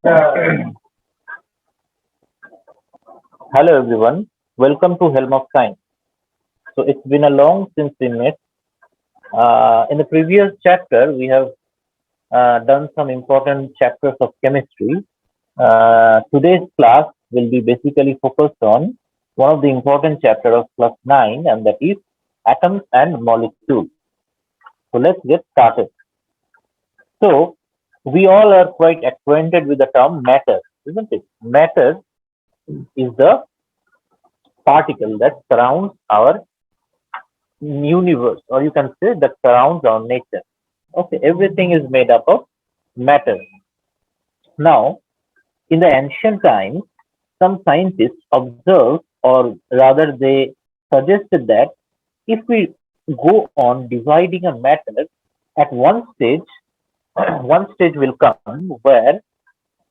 Hello everyone, welcome to Helm of Science. So it's been a long since we met. In the previous chapter, we have done some important chapters of chemistry. Today's class will be basically focused on one of the important chapter of class 9, and that is atoms and molecules. So let's get started. So we all are quite acquainted with the term matter, isn't it? Matter is the particle that surrounds our universe, or you can say that surrounds our nature. Okay, everything is made up of matter. Now, in the ancient times, some scientists observed, or rather, they suggested that if we go on dividing a matter at one stage, one stage will come where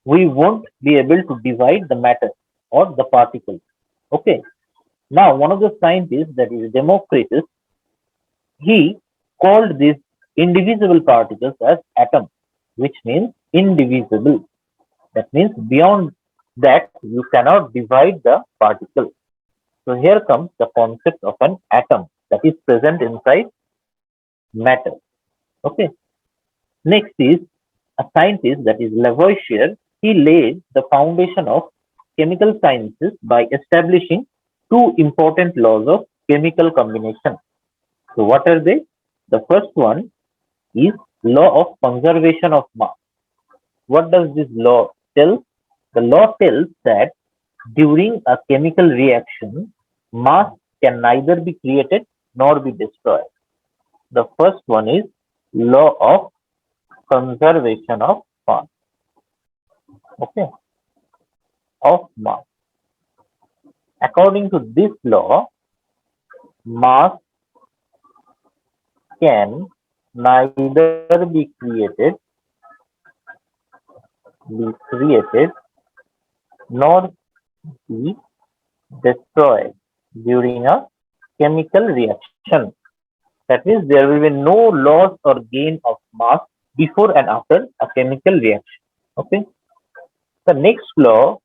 we won't be able to divide the matter or the particles. Okay. Now, one of the scientists, that is Democritus, he called these indivisible particles as atoms, which means indivisible. That means beyond that, you cannot divide the particle. So here comes the concept of an atom that is present inside matter. Okay. Next is a scientist, that is Lavoisier. He laid the foundation of chemical sciences by establishing two important laws of chemical combination. So what are they? The first one is law of conservation of mass. What does this law tell? The law tells that during a chemical reaction, mass can neither be created nor be destroyed. The first one is law of conservation of mass. Okay, of mass. According to this law, mass can neither be created nor be destroyed during a chemical reaction. That means there will be no loss or gain of mass before and after a chemical reaction. Okay. The next law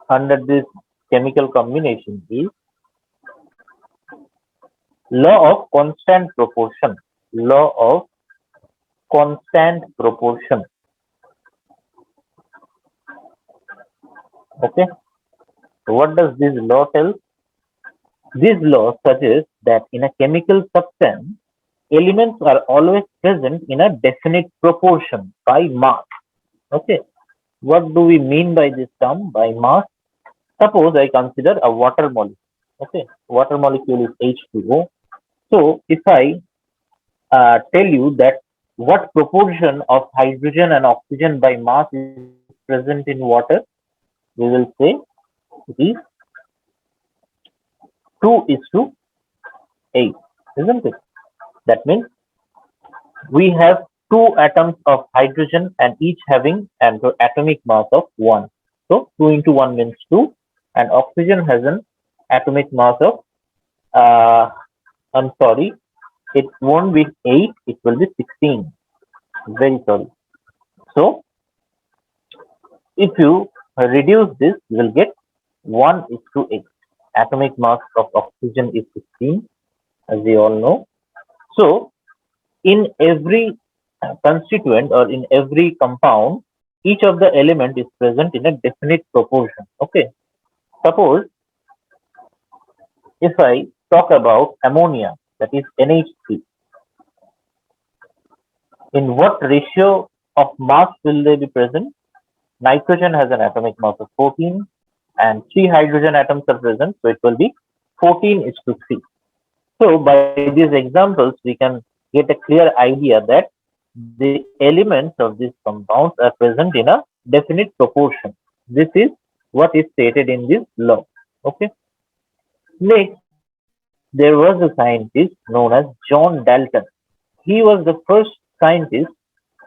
under this chemical combination is law of constant proportion. Law of constant proportion. Okay. What does this law tell? This law suggests that in a chemical substance, elements are always present in a definite proportion by mass. Okay. What do we mean by this term by mass? Suppose I consider a water molecule. Okay. Water molecule is H2O. So if I tell you that what proportion of hydrogen and oxygen by mass is present in water, we will say it is 2 is to 8, isn't it? That means we have two atoms of hydrogen and each having an atomic mass of 1. So 2 into 1 means 2, and oxygen has an atomic mass of, uh, I'm sorry, it won't be 8, it will be 16. Very sorry. So if you reduce this, you will get 1 is to 8. Atomic mass of oxygen is 16, as we all know. So in every constituent or in every compound, each of the element is present in a definite proportion. Okay. Suppose if I talk about ammonia, that is NH3, in what ratio of mass will they be present? Nitrogen has an atomic mass of 14 and 3 hydrogen atoms are present, so it will be 14 is to 3. So by these examples, we can get a clear idea that the elements of these compounds are present in a definite proportion. This is what is stated in this law. Okay. Next, there was a scientist known as John Dalton. He was the first scientist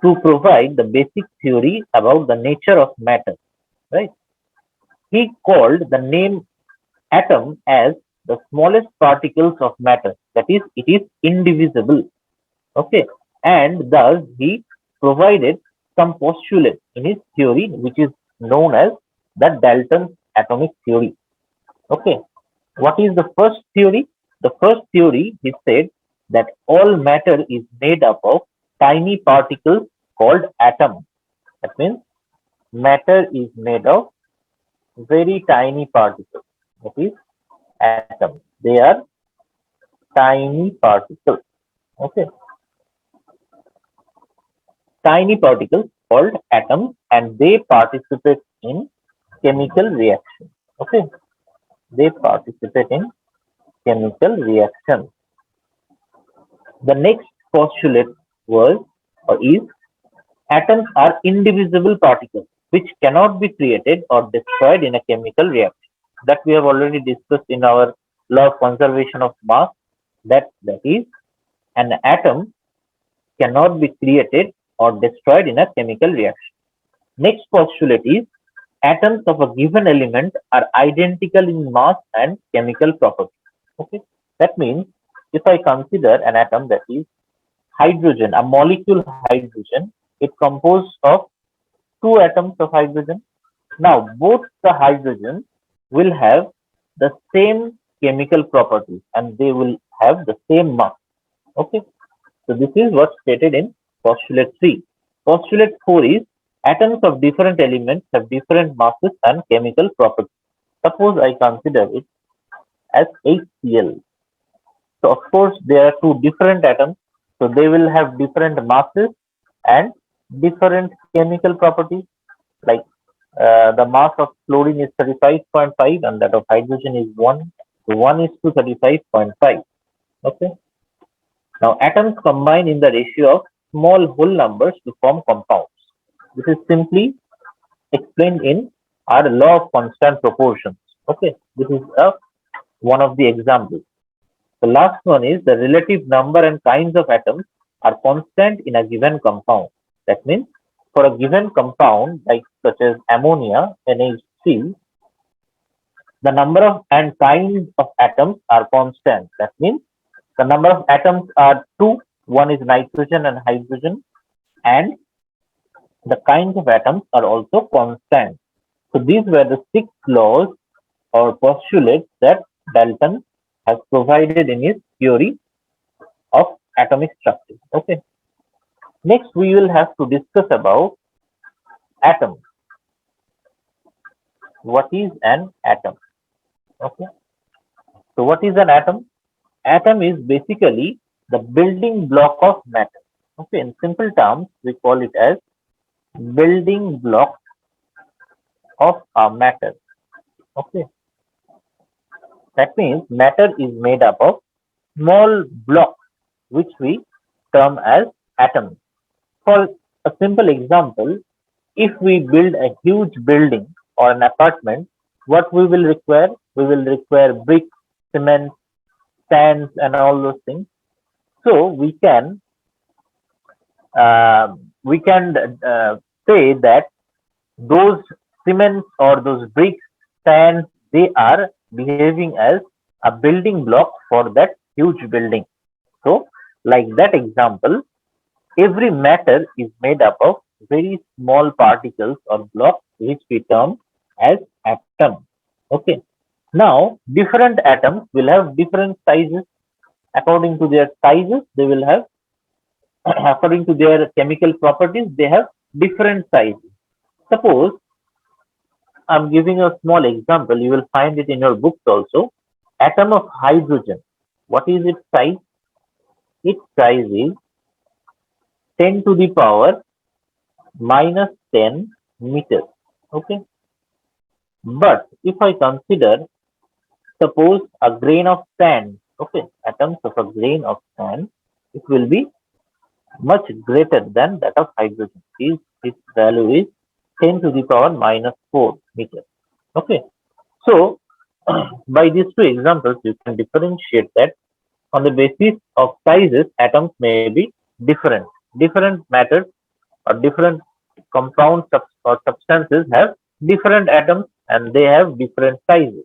to provide the basic theory about the nature of matter. Right? He called the name atom as the smallest particles of matter. That is, it is indivisible. Okay. And thus he provided some postulates in his theory, which is known as the Dalton's atomic theory. Okay, what is the first theory? The first theory, he said that all matter is made up of tiny particles called atoms. That means matter is made of very tiny particles. That is atoms. They are tiny particles. Okay, tiny particles called atoms, and they participate in chemical reaction. Okay, they participate in chemical reaction. The next postulate was or is atoms are indivisible particles which cannot be created or destroyed in a chemical reaction. That we have already discussed in our law of conservation of mass. That is, an atom cannot be created or destroyed in a chemical reaction. Next postulate is atoms of a given element are identical in mass and chemical properties. Okay, that means if I consider an atom, that is hydrogen, a molecule hydrogen, it composed of two atoms of hydrogen. Now both the hydrogens will have the same chemical properties and they will have the same mass. Okay, so this is what's stated in postulate 3. Postulate 4 is atoms of different elements have different masses and chemical properties. Suppose I consider it as HCl. So of course there are two different atoms, so they will have different masses and different chemical properties. Like the mass of chlorine is 35.5 and that of hydrogen is 1. So 1 is to 35.5. Okay. Now atoms combine in the ratio of small whole numbers to form compounds. This is simply explained in our law of constant proportions. Okay, this is one of the examples. The last one is the relative number and kinds of atoms are constant in a given compound. That means for a given compound like such as ammonia, NH3, the number of and kinds of atoms are constant. That means the number of atoms are two. One is nitrogen and hydrogen, and the kinds of atoms are also constant. So these were the 6 laws or postulates that Dalton has provided in his theory of atomic structure. Okay. Next, we will have to discuss about atom. What is an atom? Okay. So what is an atom? Atom is basically the building block of matter. Okay. In simple terms, we call it as building block of a matter. Okay. That means matter is made up of small blocks which we term as atoms. For a simple example, if we build a huge building or an apartment, what we will require? We will require bricks, cement, sands, and all those things. So we can say that those cements or those bricks, sands, they are behaving as a building block for that huge building. So, like that example, every matter is made up of very small particles or blocks which we term as atoms. Okay. Now, different atoms will have different sizes. According to their sizes, they will have, according to their chemical properties, they have different sizes. Suppose I'm giving a small example, you will find it in your books also. Atom of hydrogen. What is its size? Its size is 10 to the power minus 10 meters. Okay. But if I consider, suppose a grain of sand, okay, atoms of a grain of sand, it will be much greater than that of hydrogen. Its value is 10 to the power minus 4 meters. Okay. So, by these two examples, you can differentiate that on the basis of sizes, atoms may be different. Different matters or different compounds or substances have different atoms and they have different sizes.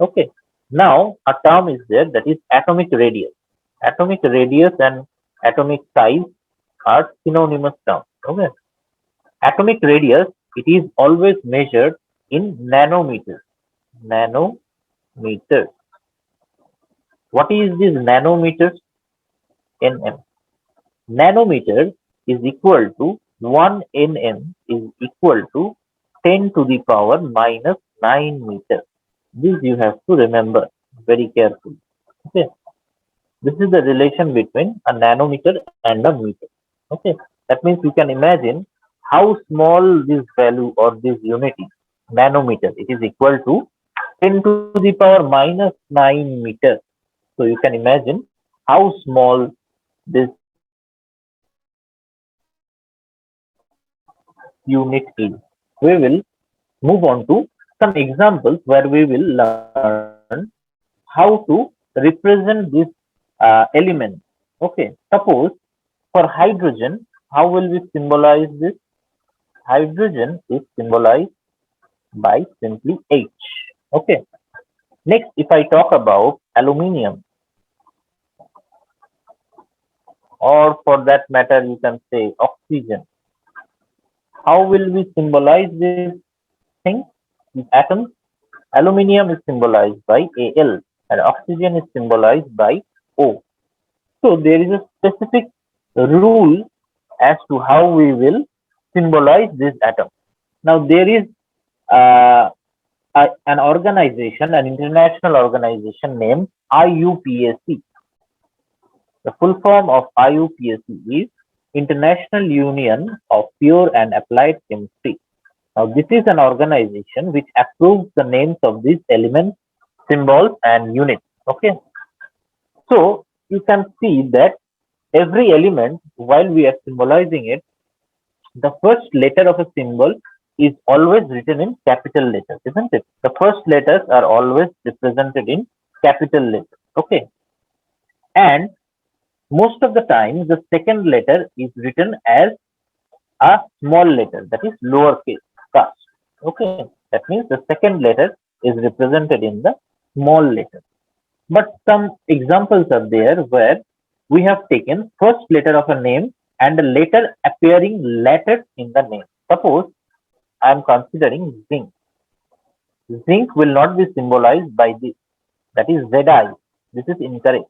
Okay. Now, a term is there that is atomic radius. Atomic radius and atomic size are synonymous terms. Okay. Atomic radius, it is always measured in nanometers. Nanometers. What is this nanometers? Nm. Nanometer is equal to 1 nm is equal to 10 to the power minus 9 meters. This you have to remember very carefully. Okay. This is the relation between a nanometer and a meter. Okay. That means you can imagine how small this value or this unit is. Nanometer. It is equal to 10 to the power minus 9 meters. So you can imagine how small this unit is. We will move on to some examples where we will learn how to represent this element. Okay, suppose for hydrogen, how will we symbolize this? Hydrogen is symbolized by simply H. Okay, next, if I talk about aluminium, or for that matter, you can say oxygen, how will we symbolize this thing, these atoms? Aluminium is symbolized by Al and oxygen is symbolized by O. So there is a specific rule as to how we will symbolize this atom. Now there is an organization, an international organization named IUPAC. The full form of IUPAC is International Union of Pure and Applied Chemistry. Now this is an organization which approves the names of these elements, symbols and units. Okay. So you can see that every element, while we are symbolizing it, the first letter of a symbol is always written in capital letters, isn't it? The first letters are always represented in capital letters. Okay. And most of the time, the second letter is written as a small letter, that is lowercase cast. Okay. That means the second letter is represented in the small letter. But some examples are there where we have taken first letter of a name and a letter appearing later in the name. Suppose I am considering zinc. Zinc will not be symbolized by this. That is Zi. This is incorrect.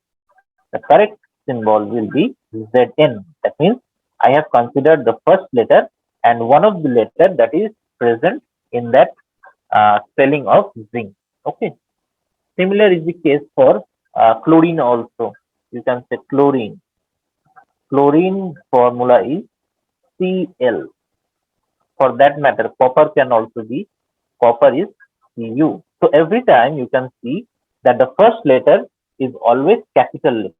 The correct symbol will be Zn. That means I have considered the first letter and one of the letter that is present in that spelling of zinc. Okay. Similar is the case for chlorine also. You can say chlorine. Chlorine formula is Cl. For that matter, copper can also be, copper is Cu. So every time you can see that the first letter is always capital letter.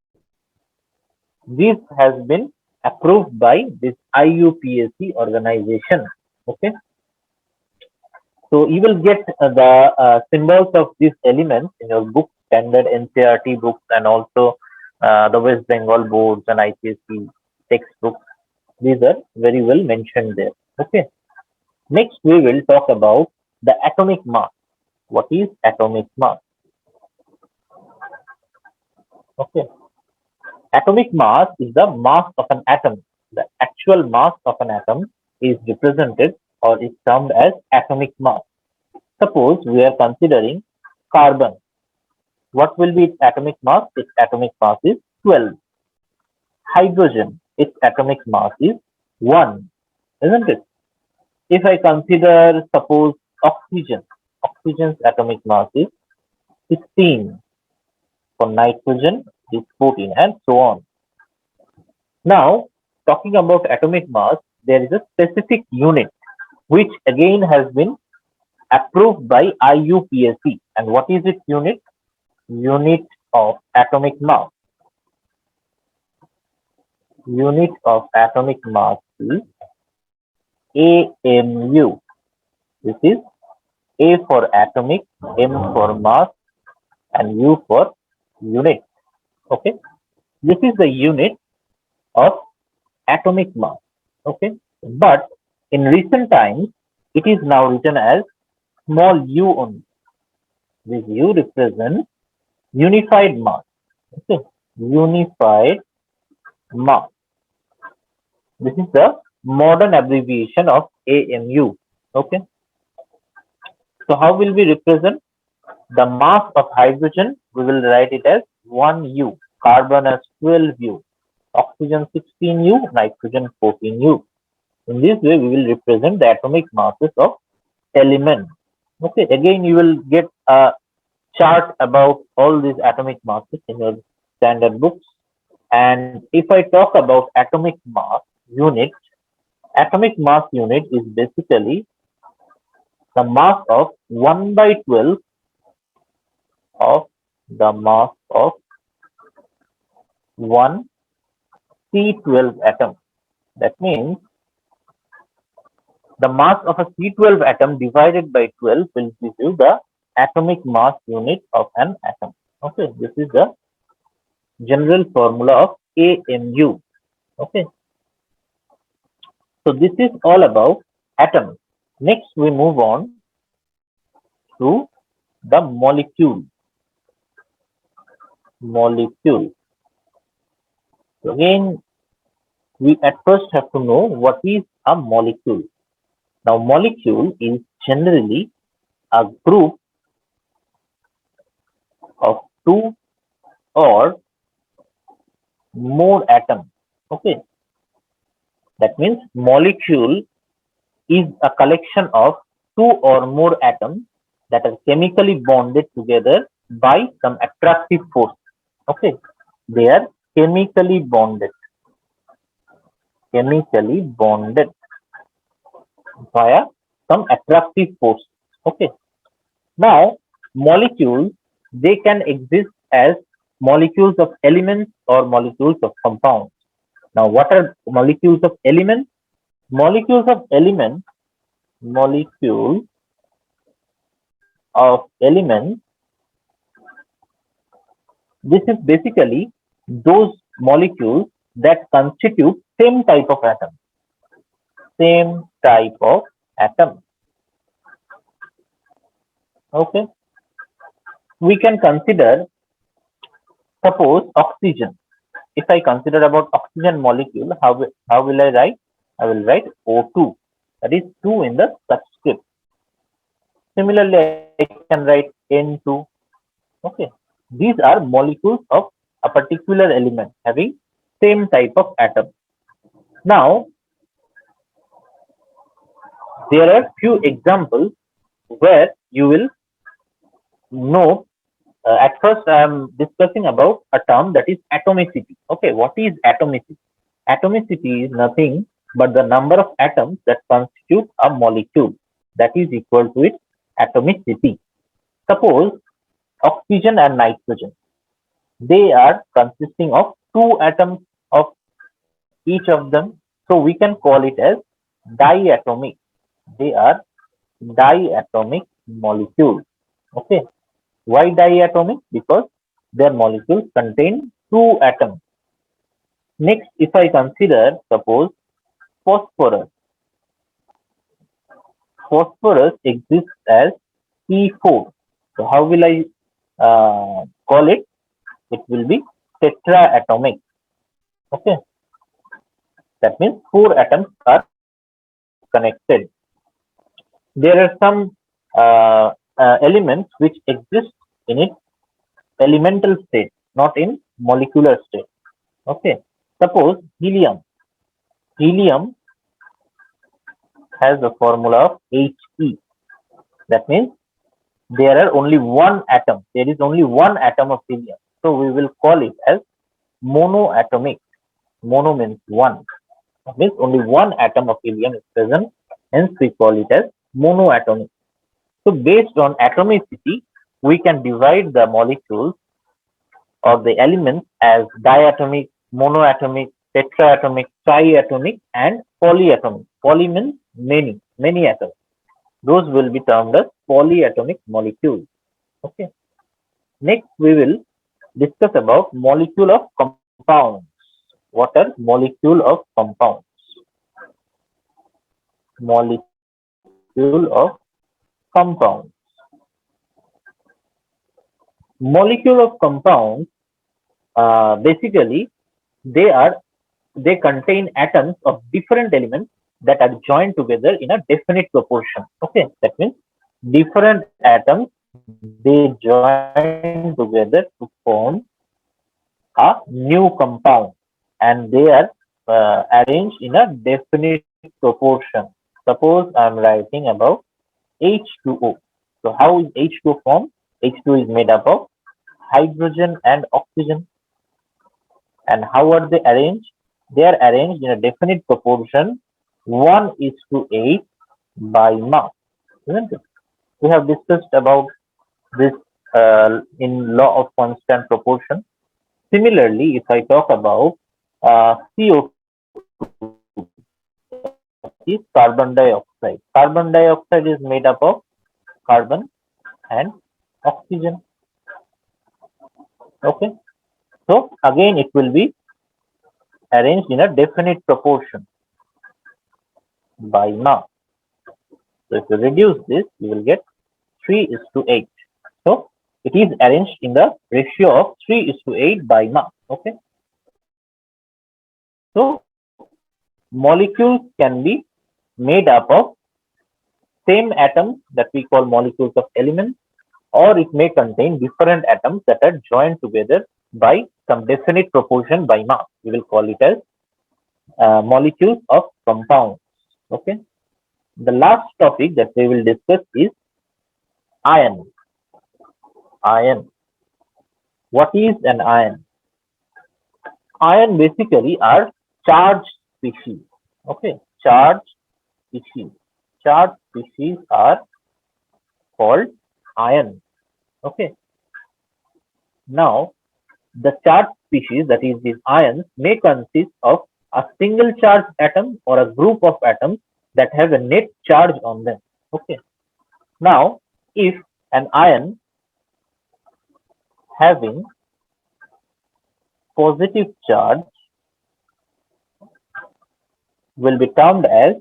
This has been approved by this IUPAC organization. Okay. So you will get the symbols of these elements in your book, standard NCERT books, and also the West Bengal boards and ICSE textbooks. These are very well mentioned there. Okay. Next, we will talk about the atomic mass. What is atomic mass? Okay. Atomic mass is the mass of an atom. The actual mass of an atom is represented or is termed as atomic mass. Suppose we are considering carbon. What will be its atomic mass? Its atomic mass is 12. Hydrogen, its atomic mass is 1, isn't it? If I consider, suppose, oxygen, oxygen's atomic mass is 16. For nitrogen, is 14, and so on. Now, talking about atomic mass, there is a specific unit which again has been approved by IUPAC. And what is its unit? Unit of atomic mass. Unit of atomic mass is AMU. This is A for atomic, M for mass, and U for unit. Okay. This is the unit of atomic mass. Okay. But in recent times, it is now written as small u only. This u represents unified mass. Okay. Unified mass. This is the modern abbreviation of AMU. Okay. So how will we represent the mass of hydrogen? We will write it as 1U. Carbon as 12U. Oxygen 16U. Nitrogen 14U. In this way, we will represent the atomic masses of elements. Okay. Again, you will get a chart about all these atomic masses in your standard books. And if I talk about atomic mass unit is basically the mass of 1 by 12 of the mass of one C12 atom. That means the mass of a C12 atom divided by 12 will give you the atomic mass unit of an atom. Okay, this is the general formula of AMU. Okay, so this is all about atoms. Next, we move on to the molecule. Molecule. So again, we at first have to know what is a molecule. Now, molecule is generally a group of two or more atoms. Okay, that means molecule is a collection of two or more atoms that are chemically bonded together by some attractive force. Okay, they are chemically bonded via some attractive force. Okay, now molecules, they can exist as molecules of elements or molecules of compounds. Now, what are molecules of elements? Molecules of elements, molecules of elements, this is basically those molecules that constitute same type of atom. Same type of atom. Okay. We can consider, suppose oxygen. If I consider about oxygen molecule, how will I write? I will write O2. That is 2 in the subscript. Similarly, I can write N2. Okay. These are molecules of a particular element having same type of atom. Now, there are few examples where you will know. At first, I am discussing about a term that is atomicity. Okay, what is atomicity? Atomicity is nothing but the number of atoms that constitute a molecule. That is equal to its atomicity. Suppose oxygen and nitrogen, they are consisting of two atoms of each of them. So we can call it as diatomic. They are diatomic molecules. Okay. Why diatomic? Because their molecules contain two atoms. Next, if I consider, suppose phosphorus. Phosphorus exists as P4. So how will I call it? It will be tetraatomic. Okay. That means four atoms are connected. There are some elements which exist in its elemental state, not in molecular state. Okay. Suppose helium. Helium has the formula of He. That means there are only one atom. There is only one atom of helium. So we will call it as monoatomic. Mono means one. That means only one atom of helium is present. Hence we call it as monoatomic. So based on atomicity, we can divide the molecules or the elements as diatomic, monoatomic, tetraatomic, triatomic, and polyatomic. Poly means many, many atoms. Those will be termed as polyatomic molecules. Okay. Next, we will discuss about molecule of compounds. What are molecule of compounds? Molecule of compounds. Molecule of compounds, basically, they are they contain atoms of different elements that are joined together in a definite proportion. Okay, that means different atoms they join together to form a new compound, and they are arranged in a definite proportion. Suppose I am writing about H2O. So how is H2O formed? H2O is made up of hydrogen and oxygen. And how are they arranged? They are arranged in a definite proportion 1 is to 8 by mass, isn't it? We have discussed about this in law of constant proportion. Similarly, if I talk about CO2, that is carbon dioxide. Carbon dioxide is made up of carbon and oxygen. Okay. So again, it will be arranged in a definite proportion by mass. So if you reduce this, you will get 3 is to 8. So it is arranged in the ratio of 3 is to 8 by mass. Okay. So molecules can be made up of same atoms that we call molecules of elements, or it may contain different atoms that are joined together by some definite proportion by mass. We will call it as molecules of compounds. Okay. The last topic that we will discuss is ion. Ion. What is an ion? Ion basically are charged species. Okay. Charged species. Charged species are called ion. Okay. Now, the charged species, that is, these ions, may consist of a single charged atom or a group of atoms that have a net charge on them. Okay. Now, if an ion having positive charge will be termed as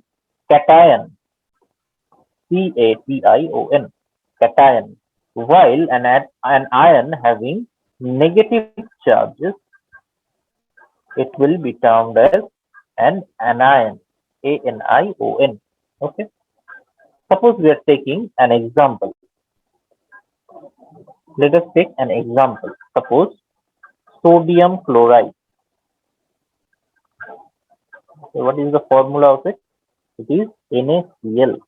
cation. Cation. Cation. While an ion having negative charges, it will be termed as an anion. Anion. Okay. Suppose we are taking an example. Let us take an example. Suppose sodium chloride. So what is the formula of it? It is NaCl.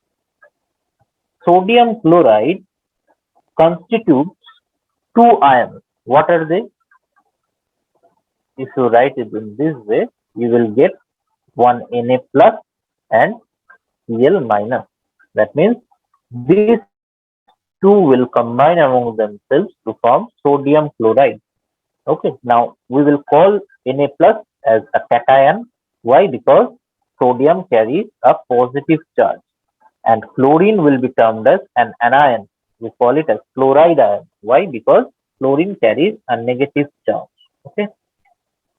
Sodium chloride constitutes two ions. What are they? If you write it in this way, you will get one Na plus and Cl minus. That means these two will combine among themselves to form sodium chloride. Okay, now we will call Na plus as a cation. Why? Because sodium carries a positive charge, and chlorine will be termed as an anion. We call it as chloride ion. Why? Because chlorine carries a negative charge. Okay,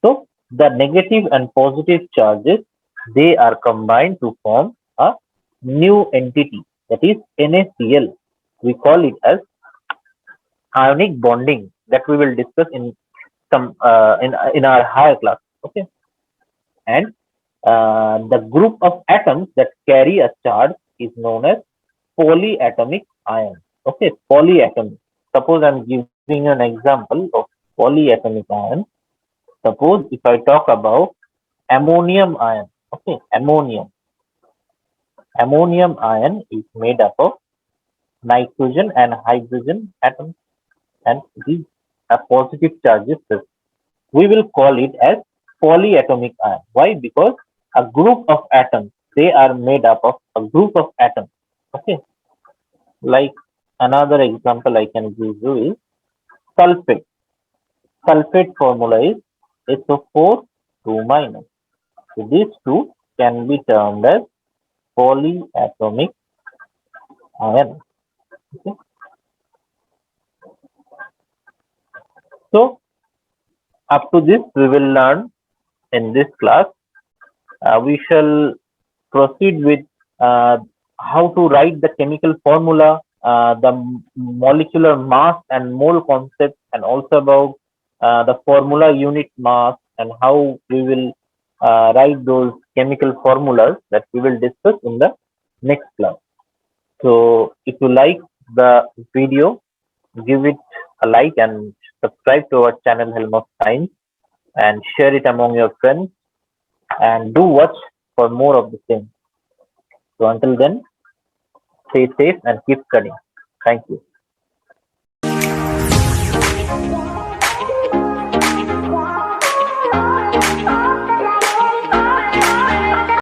so the negative and positive charges, they are combined to form a new entity, that is NaCl. We call it as ionic bonding, that we will discuss in some in our higher class. Okay, and the group of atoms that carry a charge is known as polyatomic ion. Okay, polyatomic. Suppose I'm giving an example of polyatomic ion. Suppose if I talk about ammonium ion. Okay, ammonium. Ammonium ion is made up of nitrogen and hydrogen atoms, and these are positive charges. We will call it as polyatomic ion. Why? Because a group of atoms, they are made up of a group of atoms. Okay. Like another example I can give you is sulfate. Sulfate formula is SO4 2 minus. So these two can be termed as polyatomic ion. Okay. So up to this we will learn in this class. We shall proceed with how to write the chemical formula, the molecular mass and mole concept, and also about the formula unit mass and how we will write those chemical formulas that we will discuss in the next class. So if you like the video, give it a like and subscribe to our channel Helm of Science and share it among your friends and do watch for more of the same. So until then, stay safe and keep studying. Thank you.